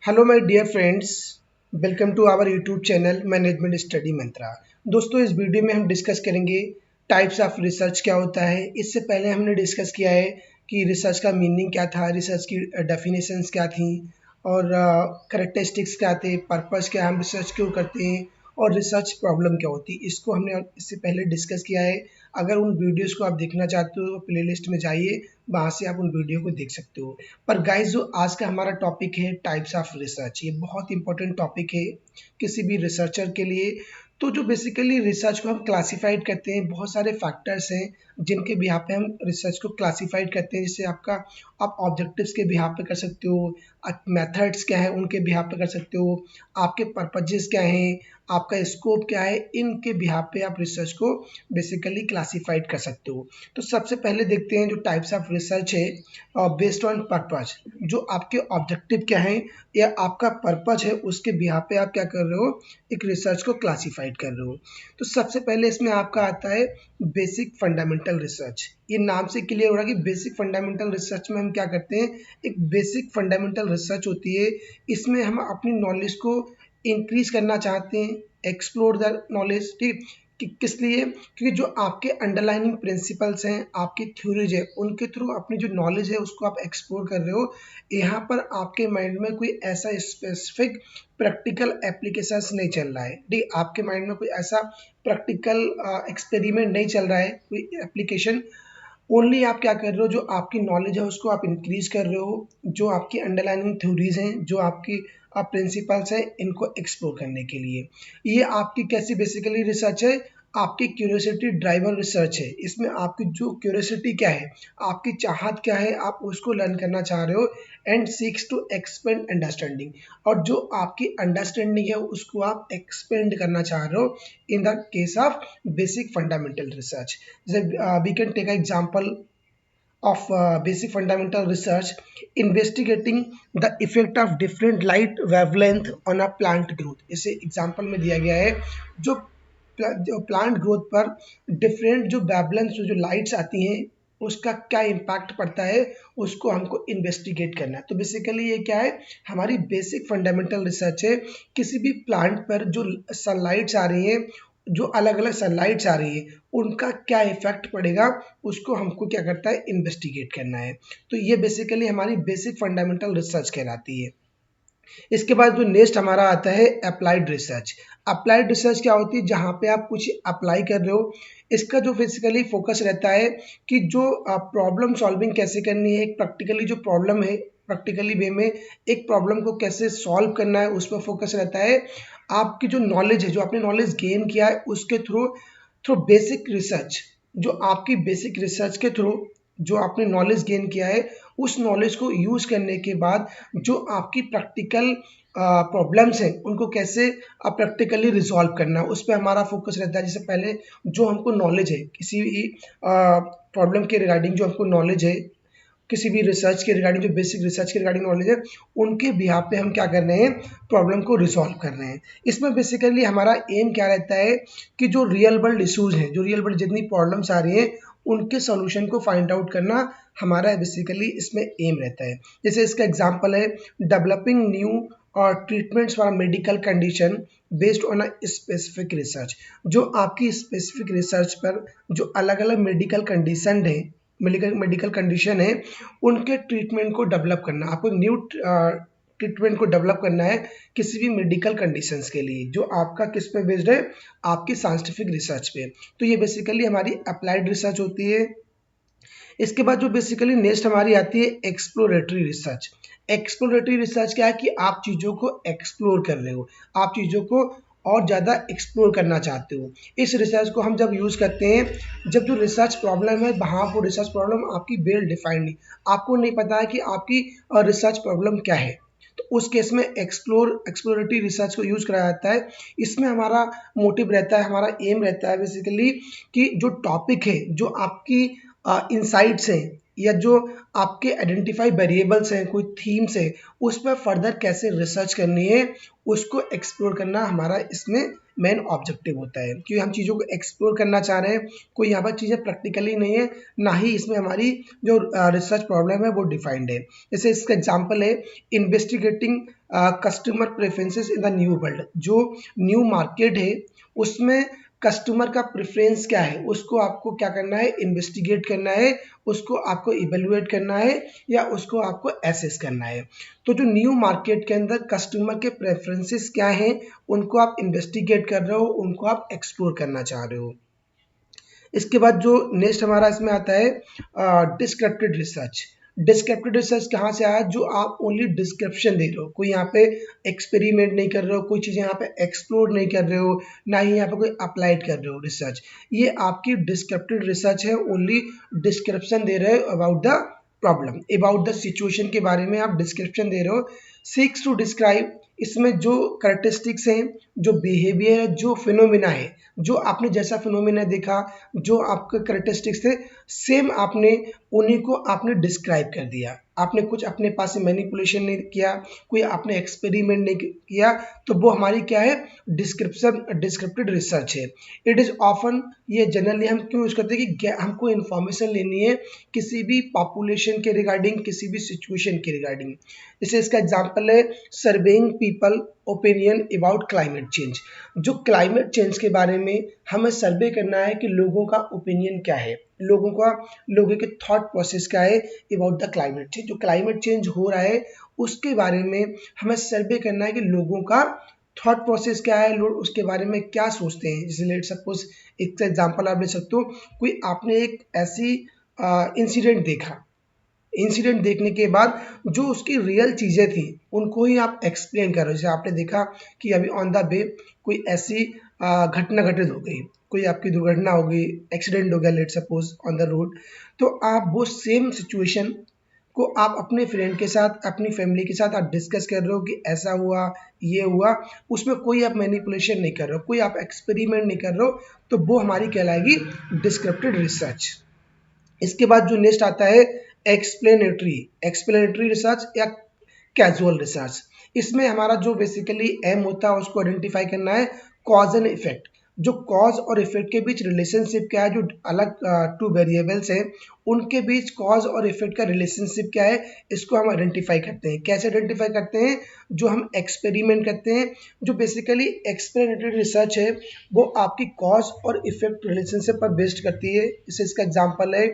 Hello my dear friends, welcome to our YouTube channel management study Mantra. दोस्तों, इस video में हम डिस्कस करेंगे टाइप्स ऑफ रिसर्च क्या होता है। इससे पहले हमने डिस्कस किया है कि रिसर्च का मीनिंग क्या था, रिसर्च की डेफिनेशंस क्या थी और करेक्टरिस्टिक्स क्या थे, पर्पस क्या, हम रिसर्च क्यों करते हैं और रिसर्च प्रॉब्लम क्या होती है। इसको हमने इससे पहले डिस्कस किया है। अगर उन वीडियोज़ को आप देखना चाहते हो तो प्लेलिस्ट में जाइए, वहाँ से आप उन वीडियो को देख सकते हो। पर गाइस, जो आज का हमारा टॉपिक है टाइप्स ऑफ रिसर्च, ये बहुत इंपॉर्टेंट टॉपिक है किसी भी रिसर्चर के लिए। तो जो बेसिकली रिसर्च को हम क्लासिफाइड करते हैं, बहुत सारे फैक्टर्स हैं जिनके बिहार पे हम रिसर्च को क्लासिफाइड करते हैं। जैसे आप ऑब्जेक्टिव्स के बिहार पे कर सकते हो, मेथड्स क्या है उनके बिहार पे कर सकते हो, आपके पर्पजेस क्या हैं, आपका स्कोप क्या है, इनके बिहार पे आप रिसर्च को बेसिकली क्लासिफाइड कर सकते हो। तो सबसे पहले देखते हैं जो टाइप्स ऑफ रिसर्च है बेस्ड ऑन पर्पज। जो आपके ऑब्जेक्टिव क्या है या आपका पर्पज है, उसके बिहार पे आप क्या कर रहे हो, एक रिसर्च को क्लासिफाइड कर रहे हो। तो सबसे पहले इसमें आपका आता है बेसिक फंडामेंटल रिसर्च। ये नाम से क्लियर हो रहा है कि बेसिक फंडामेंटल रिसर्च में हम क्या करते हैं, एक बेसिक फंडामेंटल रिसर्च होती है। इसमें हम अपनी नॉलेज को इंक्रीज करना चाहते हैं, एक्सप्लोर द नॉलेज। ठीक, कि किस लिए, क्योंकि जो आपके अंडरलाइनिंग प्रिंसिपल्स हैं, आपकी थ्योरीज है, उनके थ्रू अपनी जो नॉलेज है उसको आप एक्सप्लोर कर रहे हो। यहाँ पर आपके माइंड में कोई ऐसा स्पेसिफिक प्रैक्टिकल एप्लीकेशंस नहीं चल रहा है। ठीक, आपके माइंड में कोई ऐसा प्रैक्टिकल एक्सपेरिमेंट नहीं चल रहा है, कोई एप्लीकेशन। ओनली आप क्या कर रहे हो, जो आपकी नॉलेज है उसको आप इंक्रीज कर रहे हो, जो आपकी अंडरलाइनिंग थ्योरीज हैं, जो आपकी प्रिंसिपल्स हैं, इनको एक्सप्लोर करने के लिए। ये आपकी कैसी बेसिकली रिसर्च है, आपकी क्यूरियोसिटी ड्राइवर रिसर्च है। इसमें आपकी जो क्यूरियोसिटी क्या है, आपकी चाहत क्या है, आप उसको लर्न करना चाह रहे हो and seeks to expand understanding. और जो आपकी अंडरस्टैंडिंग है उसको आप एक्सपेंड करना चाह रहे हो in the case of basic fundamental research. We can take an example of basic fundamental research, investigating the effect of different light wavelength on a plant growth। इसे एग्जाम्पल में दिया गया है जो जो प्लांट ग्रोथ पर डिफरेंट जो wavelength जो लाइट्स आती हैं उसका क्या इम्पैक्ट पड़ता है, उसको हमको इन्वेस्टिगेट करना है। तो बेसिकली ये क्या है, हमारी बेसिक फंडामेंटल रिसर्च है। किसी भी प्लांट पर जो सनलाइट्स आ रही हैं, जो अलग अलग सनलाइट्स आ रही है, उनका क्या इफेक्ट पड़ेगा, उसको हमको क्या करता है, इन्वेस्टिगेट करना है। तो ये बेसिकली हमारी बेसिक फंडामेंटल रिसर्च कहलाती है। इसके बाद जो नेक्स्ट हमारा आता है अप्लाइड रिसर्च। अप्लाइड रिसर्च क्या होती है, जहाँ पे आप कुछ अप्लाई कर रहे हो। इसका जो बेसिकली फोकस रहता है कि जो प्रॉब्लम सॉल्विंग कैसे करनी है, एक प्रैक्टिकली जो प्रॉब्लम है, प्रैक्टिकली वे में एक प्रॉब्लम को कैसे सॉल्व करना है, उस पर फोकस रहता है। आपकी जो नॉलेज है, जो आपने नॉलेज गेन किया है, उसके थ्रू थ्रू बेसिक रिसर्च, जो आपकी बेसिक रिसर्च के थ्रू जो आपने नॉलेज गेन किया है, उस नॉलेज को यूज करने के बाद जो आपकी प्रैक्टिकल प्रॉब्लम्स हैं उनको कैसे प्रैक्टिकली रिजॉल्व करना है, उस पर हमारा फोकस रहता है। जैसे पहले जो हमको नॉलेज है किसी भी प्रॉब्लम के रिगार्डिंग, जो हमको नॉलेज है किसी भी रिसर्च के रिगार्डिंग, जो बेसिक रिसर्च के रिगार्डिंग नॉलेज है, उनके बिहाफ पे हम क्या कर रहे हैं, प्रॉब्लम को रिसॉल्व कर रहे हैं। इसमें बेसिकली हमारा एम क्या रहता है कि जो रियल वर्ल्ड इशूज़ हैं, जो रियल वर्ल्ड जितनी प्रॉब्लम्स आ रही हैं, उनके सॉल्यूशन को फाइंड आउट करना हमारा बेसिकली इसमें एम रहता है। जैसे इसका एग्जांपल है डेवलपिंग न्यू और treatments for medical condition based on a specific research. जो आपकी स्पेसिफिक रिसर्च पर जो अलग अलग मेडिकल कंडीशन है, मेडिकल कंडीशन है, उनके ट्रीटमेंट को डेवलप करना। आपको न्यू ट्रीटमेंट को डेवलप करना है किसी भी मेडिकल कंडीशंस के लिए, जो आपका किस पे बेस्ड है, आपकी साइंटिफिक रिसर्च पे। तो ये बेसिकली हमारी अप्लाइड रिसर्च होती है। इसके बाद जो बेसिकली नेक्स्ट हमारी आती है एक्सप्लोरेटरी रिसर्च। एक्सप्लोरेटरी रिसर्च क्या है कि आप चीज़ों को एक्सप्लोर कर रहे हो, आप चीज़ों को और ज़्यादा एक्सप्लोर करना चाहते हो। इस रिसर्च को हम जब यूज़ करते हैं, जब जो रिसर्च प्रॉब्लम है, वहाँ वो रिसर्च प्रॉब्लम आपकी वेल डिफाइंड नहीं, आपको नहीं पता है कि आपकी रिसर्च प्रॉब्लम क्या है। तो उस केस में एक्सप्लोरेटरी रिसर्च को यूज़ कराया जाता है। इसमें हमारा मोटिव रहता है, हमारा एम रहता है बेसिकली कि जो टॉपिक है, जो आपकी इंसाइट्स हैं, या जो आपके आइडेंटिफाई वेरिएबल्स हैं, कोई थीम्स है, उस पर फर्दर कैसे रिसर्च करनी है, उसको एक्सप्लोर करना हमारा इसमें मेन ऑब्जेक्टिव होता है, क्योंकि हम चीज़ों को एक्सप्लोर करना चाह रहे हैं। कोई यहाँ पर चीज़ें प्रैक्टिकली नहीं है, ना ही इसमें हमारी जो रिसर्च प्रॉब्लम है वो डिफाइंड है। जैसे इसका एग्जांपल है investigating customer preferences in the new world. जो न्यू मार्केट है उसमें कस्टमर का प्रेफरेंस क्या है, उसको आपको क्या करना है, इन्वेस्टिगेट करना है, उसको आपको इवेलुएट करना है या उसको आपको एसेस करना है। तो जो न्यू मार्केट के अंदर कस्टमर के प्रेफरेंसेस क्या हैं, उनको आप इन्वेस्टिगेट कर रहे हो, उनको आप एक्सप्लोर करना चाह रहे हो। इसके बाद जो नेक्स्ट हमारा इसमें आता है डिस्क्रिप्टिव रिसर्च। डिस्क्रिप्टिव रिसर्च कहाँ से आया, जो आप ओनली डिस्क्रिप्शन दे रहे हो, कोई यहाँ पे एक्सपेरिमेंट नहीं कर रहे हो, कोई चीज़ें यहाँ पे एक्सप्लोर नहीं कर रहे हो, ना ही यहाँ पे कोई अप्लाइड कर रहे हो रिसर्च। ये आपकी डिस्क्रिप्टिव रिसर्च है, ओनली डिस्क्रिप्शन दे रहे हो about the problem, about the situation के बारे में आप डिस्क्रिप्शन दे रहे हो। सीक्स टू डिस्क्राइब, इसमें जो करेक्टरिस्टिक्स हैं, जो बिहेवियर है, जो फिनोमिना है, जो आपने जैसा फिनोमिना देखा, जो आपके करेक्टरिस्टिक्स थे, सेम आपने उन्हीं को आपने डिस्क्राइब कर दिया। आपने कुछ अपने पास से मैनिपुलेशन नहीं किया, कोई आपने एक्सपेरिमेंट नहीं किया, तो वो हमारी क्या है, डिस्क्रिप्टिव रिसर्च है। इट इज़ ऑफन, ये जनरली हम क्यों यूज़ करते हैं कि हमको इन्फॉर्मेशन लेनी है किसी भी पॉपुलेशन के रिगार्डिंग, किसी भी सिचुएशन के रिगार्डिंग। जैसे इसका एग्जाम्पल है surveying people opinion about climate change. जो क्लाइमेट चेंज के बारे में हमें सर्वे करना है कि लोगों का ओपिनियन क्या है, लोगों के थॉट प्रोसेस क्या है अबाउट द क्लाइमेट चेंज। जो क्लाइमेट चेंज हो रहा है उसके बारे में हमें सर्वे करना है कि लोगों का थॉट प्रोसेस क्या है, लोग उसके बारे में क्या सोचते हैं। जैसे लेट सपोज एक एग्जांपल आप ले सकते हो, कोई आपने एक ऐसी इंसिडेंट देखा, इंसिडेंट देखने के बाद जो उसकी रियल चीज़ें थी उनको ही आप एक्सप्लेन कर रहे हो। जैसे आपने देखा कि अभी ऑन द वे कोई ऐसी घटना घटित हो गई, कोई आपकी दुर्घटना हो गई, एक्सीडेंट हो गया let suppose on the road, तो आप वो सेम सिचुएशन को आप अपने फ्रेंड के साथ, अपनी फैमिली के साथ आप डिस्कस कर रहे हो कि ऐसा हुआ, ये हुआ, उसमें कोई आप मैनिपुलेशन नहीं कर रहे हो, कोई आप एक्सपेरिमेंट नहीं कर रहे हो, तो वो हमारी कहलाएगी डिस्क्रिप्टिव रिसर्च। इसके बाद जो नेक्स्ट आता है एक्सप्लेनेटरी रिसर्च या कैजुअल रिसर्च। इसमें हमारा जो बेसिकली एम होता है उसको आइडेंटिफाई करना है कॉज एंड इफेक्ट। जो कॉज और इफेक्ट के बीच रिलेशनशिप क्या है, जो अलग टू वेरिएबल्स हैं उनके बीच कॉज और इफेक्ट का रिलेशनशिप क्या है, इसको हम आइडेंटिफाई करते हैं। कैसे आइडेंटिफाई करते हैं, जो हम एक्सपेरिमेंट करते हैं। जो बेसिकली एक्सप्लेनेटरी रिसर्च है वो आपकी कॉज और इफेक्ट रिलेशनशिप पर बेस्ड करती है। इसे इसका एग्जांपल है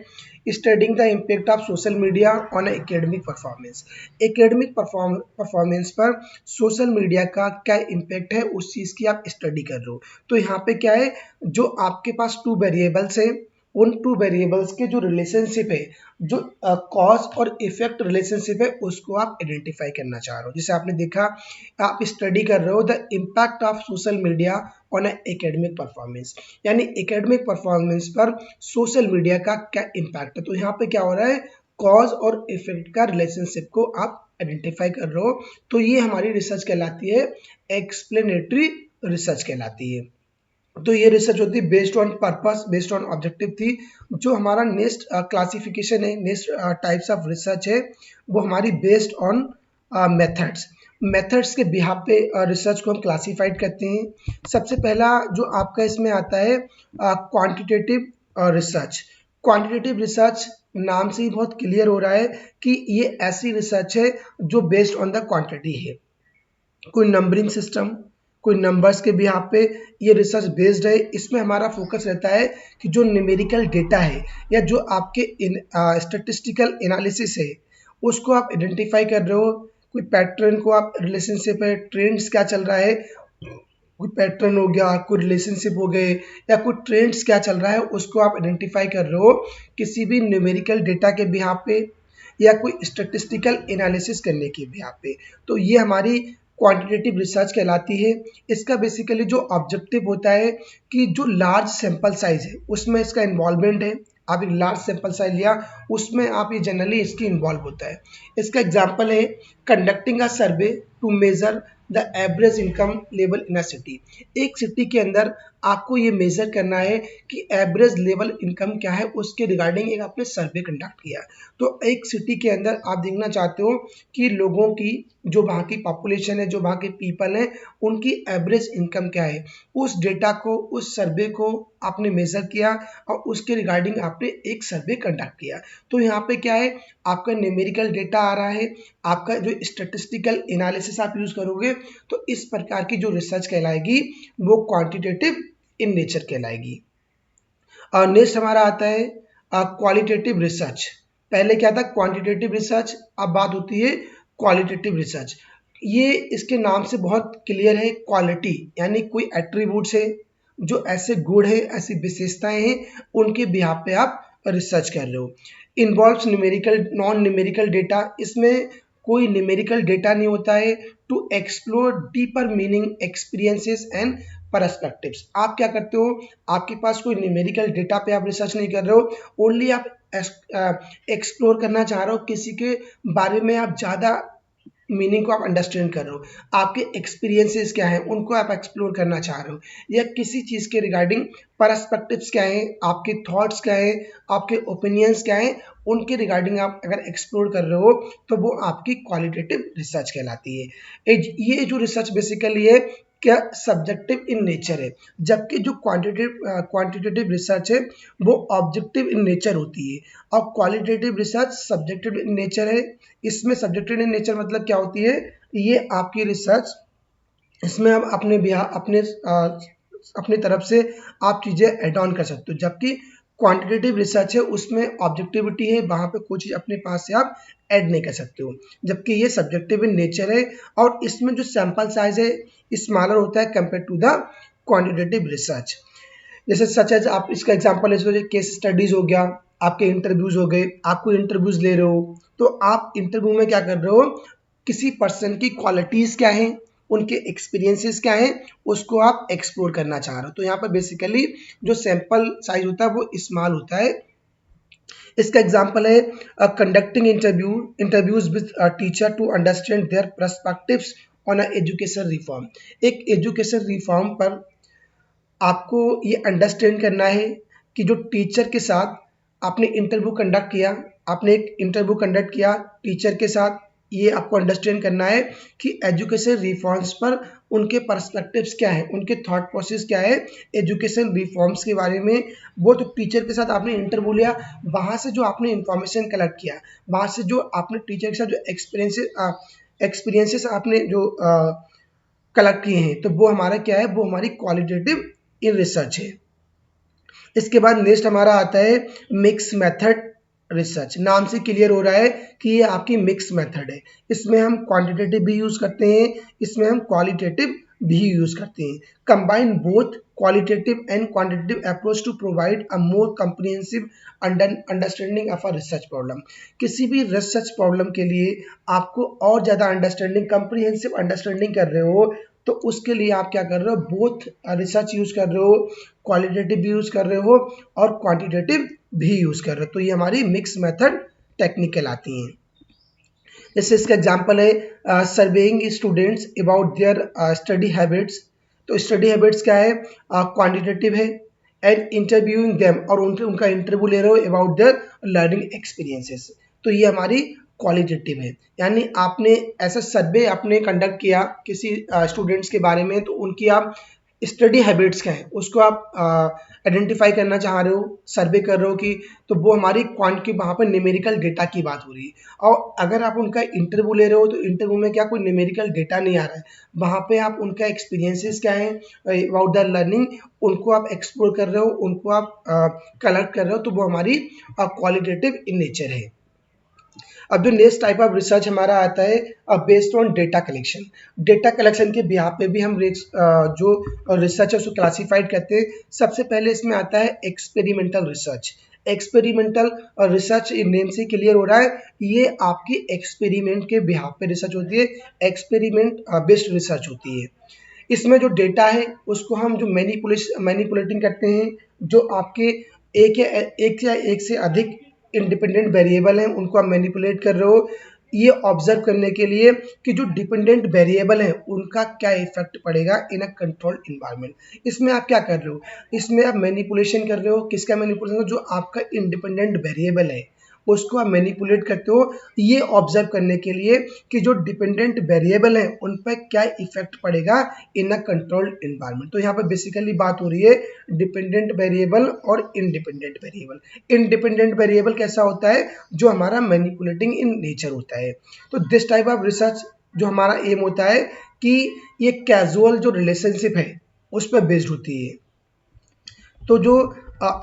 studying the impact of social media on academic performance. Academic performance पर सोशल मीडिया का क्या इम्पैक्ट है, उस चीज़ की आप स्टडी कर रहे हो। तो यहाँ पे क्या है, जो आपके पास टू वेरिएबल्स हैं, उन टू वेरिएबल्स के जो रिलेशनशिप है, जो कॉज और इफेक्ट रिलेशनशिप है, उसको आप आइडेंटिफाई करना चाह रहे हो। जैसे आपने देखा, आप स्टडी कर रहे हो the impact of social media on academic performance, यानी एकेडमिक परफॉर्मेंस पर सोशल मीडिया का क्या इम्पैक्ट है। तो यहाँ पे क्या हो रहा है, कॉज और इफेक्ट का रिलेशनशिप को आप आइडेंटिफाई कर रहे हो। तो ये हमारी रिसर्च कहलाती है एक्सप्लेनेटरी रिसर्च कहलाती है। तो ये रिसर्च होती है based on purpose, based on objective थी। जो हमारा नेक्स्ट क्लासिफिकेशन है, नेक्स्ट टाइप्स ऑफ रिसर्च है, वो हमारी बेस्ड ऑन मेथड्स के बिहाफ पे रिसर्च को हम क्लासिफाइड करते हैं। सबसे पहला जो आपका इसमें आता है क्वांटिटेटिव रिसर्च। क्वांटिटेटिव रिसर्च नाम से ही बहुत क्लियर हो रहा है कि ये ऐसी रिसर्च है जो बेस्ड ऑन द क्वांटिटी है। कोई नंबरिंग सिस्टम, कोई नंबर्स के बिहाफ पे ये रिसर्च बेस्ड है। इसमें हमारा फोकस रहता है कि जो न्यूमेरिकल डेटा है या जो आपके स्टैटिस्टिकल एनालिसिस है उसको आप आइडेंटिफाई कर रहे हो। कोई पैटर्न को आप रिलेशनशिप है, ट्रेंड्स क्या चल रहा है, कोई पैटर्न हो गया, कोई रिलेशनशिप हो गए, या कोई ट्रेंड्स क्या चल रहा है उसको आप आइडेंटिफाई कर रहे हो किसी भी न्यूमेरिकल डेटा के बिहाफ पे या कोई स्टैटिस्टिकल एनालिसिस करने के बिहाफ पे। तो ये हमारी क्वांटिटेटिव रिसर्च कहलाती है। इसका बेसिकली जो ऑब्जेक्टिव होता है कि जो लार्ज सैंपल साइज है उसमें इसका इन्वॉल्वमेंट है। आप एक लार्ज सैंपल साइज लिया, उसमें आप ये जनरली इसकी इन्वॉल्व होता है। इसका एग्जांपल है conducting a survey to measure the average income level in a city. एक सिटी के अंदर आपको ये मेजर करना है कि एवरेज लेवल इनकम क्या है, उसके रिगार्डिंग एक आपने सर्वे कंडक्ट किया। तो एक सिटी के अंदर आप देखना चाहते हो कि लोगों की, जो वहाँ की पॉपुलेशन है, जो वहाँ के पीपल हैं, उनकी एवरेज इनकम क्या है। उस डेटा को, उस सर्वे को आपने मेजर किया और उसके रिगार्डिंग आपने एक सर्वे कंडक्ट किया। तो यहाँ पे क्या है, आपका न्यूमेरिकल डेटा आ रहा है, आपका जो स्टैटिस्टिकल एनालिसिस आप यूज करोगे, तो इस प्रकार की जो रिसर्च कहलाएगी वो क्वांटिटेटिव इन नेचर कहलाएगी। नेक्स्ट हमारा आता है क्वालिटेटिव रिसर्च। पहले क्या था, क्वांटिटेटिव रिसर्च, अब बात होती है क्वालिटेटिव रिसर्च। ये इसके नाम से बहुत क्लियर है, क्वालिटी यानी कोई एट्रीब्यूट्स है, जो ऐसे गुण है, ऐसी विशेषताएं हैं, उनके बिहाफ पे आप रिसर्च कर रहे हो। Involves numerical, non numerical data, इसमें कोई न्यूमेरिकल डेटा नहीं होता है। To explore deeper meaning, experiences and perspectives. आप क्या करते हो, आपके पास कोई न्यूमेरिकल डेटा पे आप रिसर्च नहीं कर रहे हो, ओनली आप एक्सप्लोर करना चाह रहे हो, किसी के बारे में आप ज़्यादा मीनिंग को आप अंडरस्टैंड कर रहे हो, आपके एक्सपीरियंसेस क्या हैं उनको आप एक्सप्लोर करना चाह रहे हो, या किसी चीज़ के रिगार्डिंग पर्सपेक्टिव्स क्या हैं, आपके थॉट्स क्या हैं, आपके ओपिनियंस क्या हैं, उनके रिगार्डिंग आप अगर एक्सप्लोर कर रहे हो तो वो आपकी क्वालिटेटिव रिसर्च कहलाती है। ये जो रिसर्च बेसिकली है क्या, सब्जेक्टिव इन नेचर है, जबकि जो क्वांटिटेटिव रिसर्च है वो ऑब्जेक्टिव इन नेचर होती है, और qualitative research subjective in nature है। इसमें सब्जेक्टिव इन नेचर मतलब क्या होती है, ये आपकी रिसर्च, इसमें आप अपने तरफ से आप चीज़ें एड ऑन कर सकते हो, जबकि क्वांटिटेटिव रिसर्च है उसमें ऑब्जेक्टिविटी है, वहाँ पे कोई चीज़ अपने पास से आप ऐड नहीं कर सकते हो, जबकि ये सब्जेक्टिव इन नेचर है, और इसमें जो सैंपल साइज है स्मॉलर होता है compare to the quantitative research. जैसे सच एज, आप इसका एग्जांपल है, जैसे केस स्टडीज हो गया, आपके इंटरव्यूज हो गए, आपको इंटरव्यूज ले रहे हो, तो आप इंटरव्यू में क्या कर रहे हो, किसी पर्सन की क्वालिटीज क्या हैं, उनके एक्सपीरियंसेस क्या हैं, उसको आप एक्सप्लोर करना चाह रहे हो। तो यहाँ पर बेसिकली जो सैंपल साइज होता है वो स्मॉल होता है। इसका एग्जांपल है conducting interviews with teacher to understand their perspectives on education reform. एक एजुकेशन रिफॉर्म पर आपको ये अंडरस्टैंड करना है कि जो टीचर के साथ आपने इंटरव्यू कंडक्ट किया, आपने एक इंटरव्यू कंडक्ट किया टीचर के साथ, ये आपको अंडरस्टैंड करना है कि एजुकेशन रिफॉर्म्स पर उनके पर्सपेक्टिव्स क्या है, उनके थॉट प्रोसेस क्या है एजुकेशन रिफॉर्म्स के बारे में। वो तो टीचर के साथ आपने इंटरव्यू लिया, वहाँ से जो आपने इंफॉर्मेशन कलेक्ट किया, वहाँ से जो आपने टीचर के साथ जो एक्सपीरियंसेस आपने जो कलेक्ट किए हैं, तो वो हमारा क्या है, वो हमारी क्वालिटेटिव इन रिसर्च है। इसके बाद नेक्स्ट हमारा आता है मिक्स मेथड रिसर्च। नाम से क्लियर हो रहा है कि ये आपकी मिक्स मेथड है, इसमें हम क्वांटिटेटिव भी यूज करते हैं, इसमें हम क्वालिटेटिव भी यूज करते हैं। Combine both qualitative and quantitative approach to provide a more comprehensive understanding of a research problem. किसी भी रिसर्च प्रॉब्लम के लिए आपको और ज़्यादा अंडरस्टैंडिंग, कम्प्रिहेंसिव अंडरस्टैंडिंग कर रहे हो, तो उसके लिए आप क्या कर रहे हो, बोथ रिसर्च यूज कर रहे हो, क्वालिटेटिव भी यूज कर रहे हो और क्वांटिटेटिव भी यूज कर रहे हो। तो ये हमारी मिक्स मेथड टेक्निक कहलाती हैं। जैसे इसका एग्जांपल है surveying students about their study habits. तो स्टडी हैबिट्स क्या है, क्वांटिटेटिव है। एंड इंटरव्यूइंग देम, और उनका इंटरव्यू ले रहे हो अबाउट देयर लर्निंग एक्सपीरियंसेस, तो ये हमारी क्वालिटेटिव है। यानी आपने ऐसा सर्वे आपने कंडक्ट किया किसी स्टूडेंट्स के बारे में, तो उनकी आप स्टडी हैबिट्स क्या है उसको आप आइडेंटिफाई करना चाह रहे हो, सर्वे कर रहे हो कि, तो वो हमारी क्वांट की वहाँ पर न्यूमेरिकल डेटा की बात हो रही है। और अगर आप उनका इंटरव्यू ले रहे हो, तो इंटरव्यू में क्या कोई न्यूमेरिकल डेटा नहीं आ रहा है, वहाँ पे आप उनका एक्सपीरियंसेस क्या है अबाउट द लर्निंग, उनको आप एक्सप्लोर कर रहे हो, उनको आप कलेक्ट कर रहे हो, तो वो हमारी क्वालिटेटिव इन नेचर है। अब जो नेक्स्ट टाइप ऑफ रिसर्च हमारा आता है based on data collection. Data collection के बिहाफ पे भी हम जो रिसर्च है उसको क्लासीफाइड करते हैं। सबसे पहले इसमें आता है experimental research. Experimental research name से क्लियर हो रहा है, ये आपकी एक्सपेरिमेंट के बिहाफ पे रिसर्च होती है, एक्सपेरिमेंट बेस्ड रिसर्च होती है। इसमें जो डेटा है उसको हम जो मैनिपुलेटिंग करते हैं, जो आपके एक या एक से अधिक इंडिपेंडेंट वेरिएबल हैं उनको आप मैनिपुलेट कर रहे हो, ये ऑब्जर्व करने के लिए कि जो डिपेंडेंट वेरिएबल हैं उनका क्या इफेक्ट पड़ेगा इन अ कंट्रोल्ड इन्वायरमेंट। इसमें आप क्या कर रहे हो, इसमें आप मैनिपुलेशन कर रहे हो। किसका मैनिपुलेशन? जो आपका इंडिपेंडेंट वेरिएबल है उसको आप मैनिपुलेट करते हो, ये ऑब्जर्व करने के लिए कि जो डिपेंडेंट वेरिएबल है उन पर क्या इफेक्ट पड़ेगा इन अ कंट्रोल्ड इन्वायरमेंट। तो यहाँ पर बेसिकली बात हो रही है डिपेंडेंट वेरिएबल और इंडिपेंडेंट वेरिएबल। इंडिपेंडेंट वेरिएबल कैसा होता है? जो हमारा मैनिपुलेटिंग इन नेचर होता है। तो दिस टाइप ऑफ रिसर्च जो हमारा एम होता है कि ये कैजुअल जो रिलेशनशिप है उस पर बेस्ड होती है। तो जो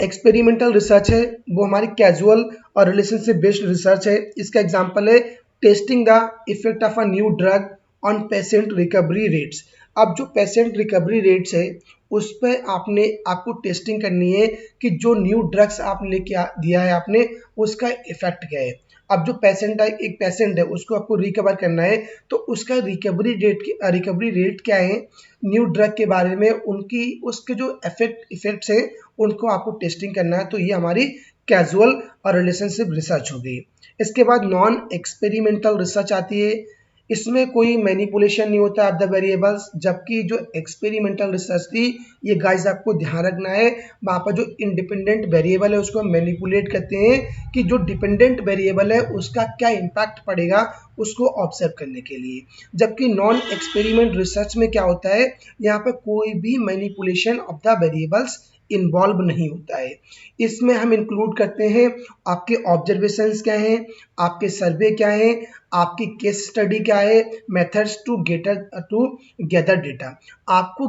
एक्सपेरिमेंटल रिसर्च है वो हमारी कैजुअल और रिलेशनशिप बेस्ड रिसर्च है। इसका एग्जांपल है testing the effect of a new drug on patient recovery rates. अब जो पेशेंट रिकवरी रेट्स है उस पर आपको टेस्टिंग करनी है कि जो न्यू ड्रग्स आपने लेके दिया है आपने, उसका इफेक्ट क्या है। अब जो पेशेंट है, एक पेशेंट है, उसको आपको रिकवर करना है, तो उसका रिकवरी रेट क्या है न्यू ड्रग के बारे में, उनकी उसके जो इफेक्ट्स हैं उनको आपको टेस्टिंग करना है। तो ये हमारी कैजुअल और रिलेशनशिप रिसर्च हो गई। इसके बाद नॉन एक्सपेरिमेंटल रिसर्च आती है। इसमें कोई मैनिपुलेशन नहीं होता ऑफ द वेरिएबल्स, जबकि जो एक्सपेरिमेंटल रिसर्च थी ये गाइस आपको ध्यान रखना है, वहाँ पर जो इंडिपेंडेंट वेरिएबल है उसको मैनिपुलेट करते हैं कि जो डिपेंडेंट वेरिएबल है उसका क्या इम्पैक्ट पड़ेगा उसको ऑब्जर्व करने के लिए। जबकि नॉन एक्सपेरिमेंट रिसर्च में क्या होता है, यहाँ पर कोई भी manipulation of the variables involve नहीं होता है। इसमें हम इंक्लूड करते हैं आपके ऑब्जर्वेशंस क्या हैं, आपके सर्वे क्या हैं, आपकी केस स्टडी क्या है, मेथड्स टू गैदर डेटा। आपको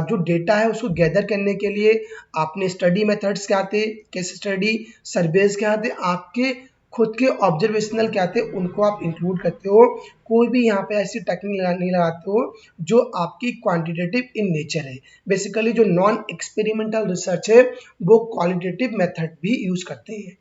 जो डेटा है उसको गैदर करने के लिए आपने स्टडी मेथड्स क्या थे, केस स्टडी, सर्वेज क्या थे, आपके खुद के ऑब्जर्वेशनल क्या थे, उनको आप इंक्लूड करते हो। कोई भी यहाँ पे ऐसी टेक्निक नहीं लगाते हो जो आपकी क्वांटिटेटिव इन नेचर है। बेसिकली जो नॉन एक्सपेरिमेंटल रिसर्च है वो क्वालिटेटिव मेथड भी यूज करते हैं।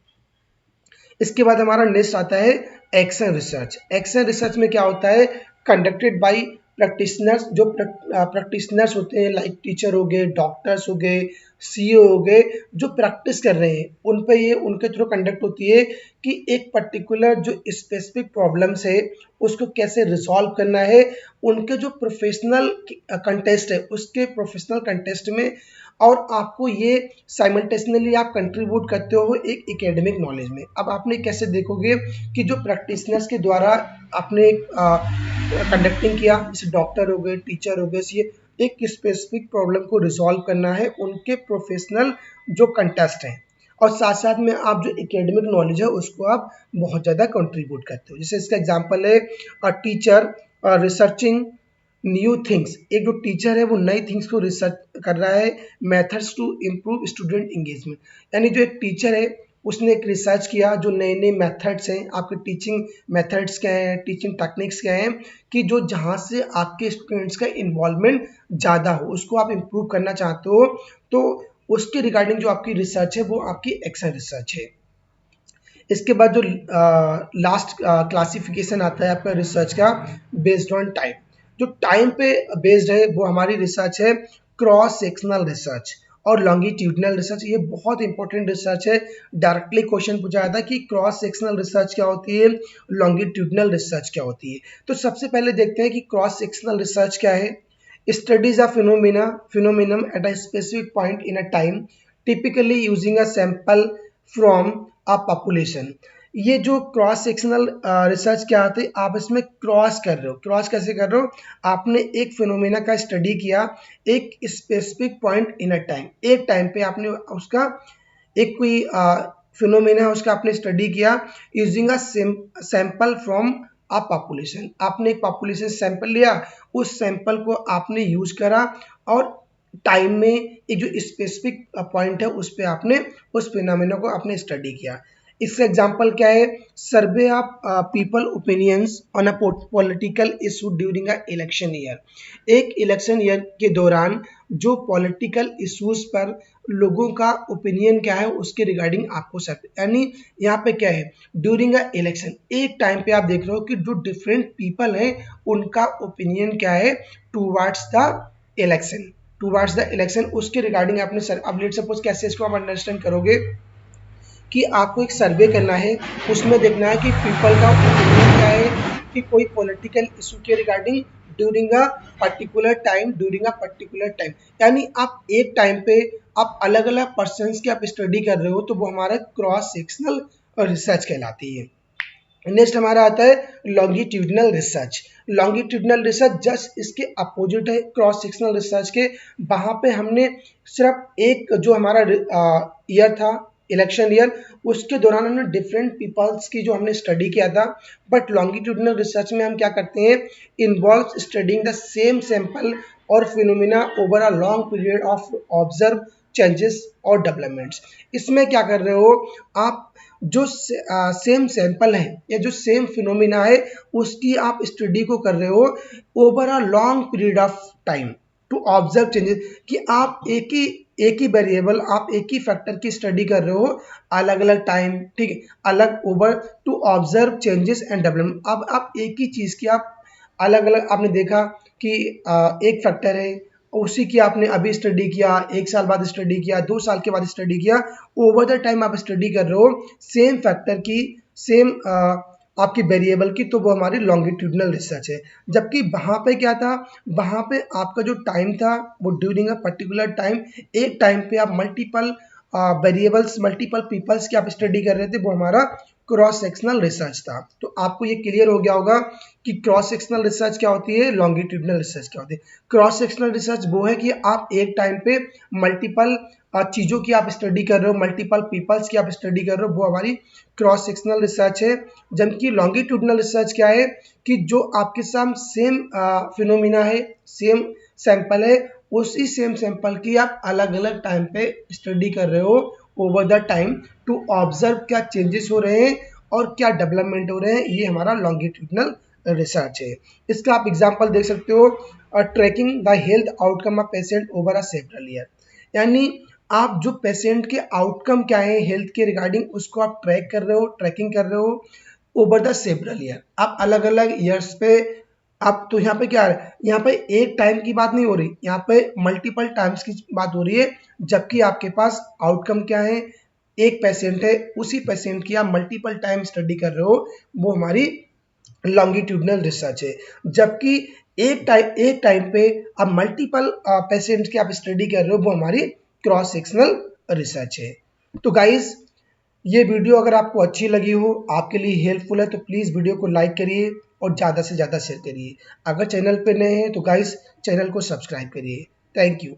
इसके बाद हमारा नेक्स्ट आता है एक्शन रिसर्च। एक्शन रिसर्च में क्या होता है, कंडक्टेड बाय प्रैक्टिशनर्स। जो प्रैक्टिशनर्स होते हैं लाइक टीचर हो गए, डॉक्टर्स हो गए, सीईओ हो गए, जो प्रैक्टिस कर रहे हैं उन पे ये उनके थ्रू कंडक्ट होती है कि एक पर्टिकुलर जो स्पेसिफिक प्रॉब्लम्स है उसको कैसे रिजॉल्व करना है। उनके जो प्रोफेशनल कंटेस्ट है उसके प्रोफेशनल कंटेस्ट में, और आपको ये साइमल्टेनियसली आप कंट्रीब्यूट करते हो एक एकेडमिक नॉलेज में। अब आपने कैसे देखोगे कि जो प्रैक्टिशनर्स के द्वारा आपने कंडक्टिंग किया, जैसे डॉक्टर हो गए, टीचर हो गए, ये एक स्पेसिफिक प्रॉब्लम को रिजॉल्व करना है उनके प्रोफेशनल जो कंटेस्ट हैं, और साथ साथ में आप जो एकेडमिक नॉलेज है उसको आप बहुत ज़्यादा कंट्रीब्यूट करते हो। जैसे इसका एग्जांपल है टीचर रिसर्चिंग न्यू थिंग्स। एक जो टीचर है वो नई थिंग्स को रिसर्च कर रहा है, methods to improve student engagement. यानी जो एक टीचर है उसने एक रिसर्च किया जो नए नए मेथड्स हैं, आपके टीचिंग मेथड्स क्या हैं, टीचिंग टेक्निक्स क्या हैं, कि जो जहाँ से आपके स्टूडेंट्स का इन्वॉल्वमेंट ज़्यादा हो उसको आप इम्प्रूव करना चाहते हो, तो उसके रिगार्डिंग जो आपकी रिसर्च है वो आपकी एक्शन रिसर्च है। इसके बाद जो लास्ट क्लासिफिकेशन आता है आपका रिसर्च का बेस्ड ऑन टाइम। जो टाइम पे बेस्ड है वो हमारी रिसर्च है क्रॉस सेक्शनल रिसर्च और लॉन्गिट्यूडनल रिसर्च। ये बहुत इंपॉर्टेंट रिसर्च है। डायरेक्टली क्वेश्चन पूछा जाता है कि क्रॉस सेक्शनल रिसर्च क्या होती है, लॉन्गिट्यूडनल रिसर्च क्या होती है। तो सबसे पहले देखते हैं कि क्रॉस सेक्शनल रिसर्च क्या है। Studies a phenomenon at a specific point in a time, typically using a sample from a population. ये जो क्रॉस सेक्शनल रिसर्च क्या आती है, आप इसमें क्रॉस कर रहे हो। क्रॉस कैसे कर रहे हो, आपने एक फिनोमेना का स्टडी किया एक specific point in a time, एक टाइम पे आपने उसका एक कोई फिनोमेना है उसका आपने स्टडी किया using a sample from a population. आपने एक पॉपुलेशन सैंपल लिया, उस सैंपल को आपने यूज करा और टाइम में एक जो स्पेसिफिक पॉइंट है उस पे आपने उस फिनोमेना को आपने स्टडी किया। इसका एग्जांपल क्या है, survey of people opinions on a political issue during a election year. एक इलेक्शन ईयर के दौरान जो पॉलिटिकल इश्यूज पर लोगों का ओपिनियन क्या है उसके रिगार्डिंग आपको सर्वे, यानी यहाँ पे क्या है ड्यूरिंग अ इलेक्शन, एक टाइम पे आप देख रहे हो कि जो डिफरेंट पीपल हैं उनका ओपिनियन क्या है टूवर्ड्स द इलेक्शन, उसके रिगार्डिंग आपने अब लेट सपोज कैसे इसको आप अंडरस्टैंड करोगे कि आपको एक सर्वे करना है, उसमें देखना है कि पीपल का ओपिनियन क्या है कि कोई पॉलिटिकल इशू के regarding during a particular time, यानी आप एक टाइम पे आप अलग अलग पर्सन्स की आप स्टडी कर रहे हो, तो वो हमारा क्रॉस सेक्शनल रिसर्च कहलाती है। नेक्स्ट हमारा आता है longitudinal research. Longitudinal research just इसके अपोजिट है क्रॉस सेक्शनल रिसर्च के। वहाँ पे हमने सिर्फ एक जो हमारा ईयर था, इलेक्शन ईयर, उसके दौरान हमने डिफरेंट पीपल्स की जो हमने स्टडी किया था। बट लॉन्गिट्यूडनल रिसर्च में हम क्या करते हैं, involve studying the same sample और phenomena over a long period of observe changes और डेवलपमेंट्स। इसमें क्या कर रहे हो आप, जो सेम सैंपल है या जो सेम फिनोमिना है उसकी आप स्टडी को कर रहे हो over a long period of time to observe changes, कि आप एक ही वेरिएबल, आप एक ही फैक्टर की स्टडी कर रहे हो अलग अलग टाइम, ठीक है, अलग over to observe changes and development. अब आप एक ही चीज़ की आप अलग अलग, आपने देखा कि एक फैक्टर है, उसी की आपने अभी स्टडी किया, एक साल बाद स्टडी किया, 2 साल के बाद स्टडी किया, ओवर द टाइम आप स्टडी कर रहे हो सेम फैक्टर की, सेम आपकी वेरिएबल की, तो वो हमारी लॉन्गिट्यूडनल रिसर्च है। जबकि वहाँ पे क्या था, वहाँ पे आपका जो टाइम था वो ड्यूरिंग अ पर्टिकुलर टाइम, एक टाइम पे आप मल्टीपल वेरिएबल्स, मल्टीपल पीपल्स की आप स्टडी कर रहे थे, वो हमारा क्रॉस सेक्शनल रिसर्च था। तो आपको ये क्लियर हो गया होगा कि क्रॉस सेक्शनल रिसर्च क्या होती है, लॉन्गिट्यूडनल रिसर्च क्या होती है। क्रॉस सेक्शनल रिसर्च वो है कि आप एक टाइम पे मल्टीपल चीज़ों की आप स्टडी कर रहे हो, मल्टीपल पीपल्स की आप स्टडी कर रहे हो, वो हमारी क्रॉस सेक्शनल रिसर्च है। जबकि लॉन्गिट्यूडनल रिसर्च क्या है कि जो आपके साथ सेम फिनोमिना है, सेम सैंपल है, उसी सेम सैंपल की आप अलग अलग टाइम पे स्टडी कर रहे हो over the time to observe क्या चेंजेस हो रहे हैं और क्या डेवलपमेंट हो रहे हैं, ये हमारा लॉन्गिट्यूडनल रिसर्च है। इसका आप एग्जांपल देख सकते हो, tracking the health outcome of patient over a several year, यानी आप जो पेशेंट के आउटकम क्या है हेल्थ के रिगार्डिंग, उसको आप ट्रैक कर रहे हो, ट्रैकिंग कर रहे हो ओवर द सेवरल ईयर, आप अलग अलग ईयर्स पे। आप तो यहाँ पे क्या है, यहाँ पे एक टाइम की बात नहीं हो रही, यहाँ पे मल्टीपल टाइम्स की बात हो रही है। जबकि आपके पास आउटकम क्या है, एक पेशेंट है, उसी पेशेंट की आप मल्टीपल टाइम स्टडी कर रहे हो, वो हमारी लॉन्गिट्यूडनल रिसर्च है। जबकि एक टाइम पे आप मल्टीपल पेशेंट्स की आप स्टडी कर रहे हो, वो हमारी क्रॉस सेक्शनल रिसर्च है। तो गाइज, ये वीडियो अगर आपको अच्छी लगी हो, आपके लिए हेल्पफुल है, तो प्लीज़ वीडियो को लाइक करिए और ज़्यादा से ज़्यादा शेयर करिए। अगर चैनल पे नए हैं तो गाइज चैनल को सब्सक्राइब करिए। Thank you.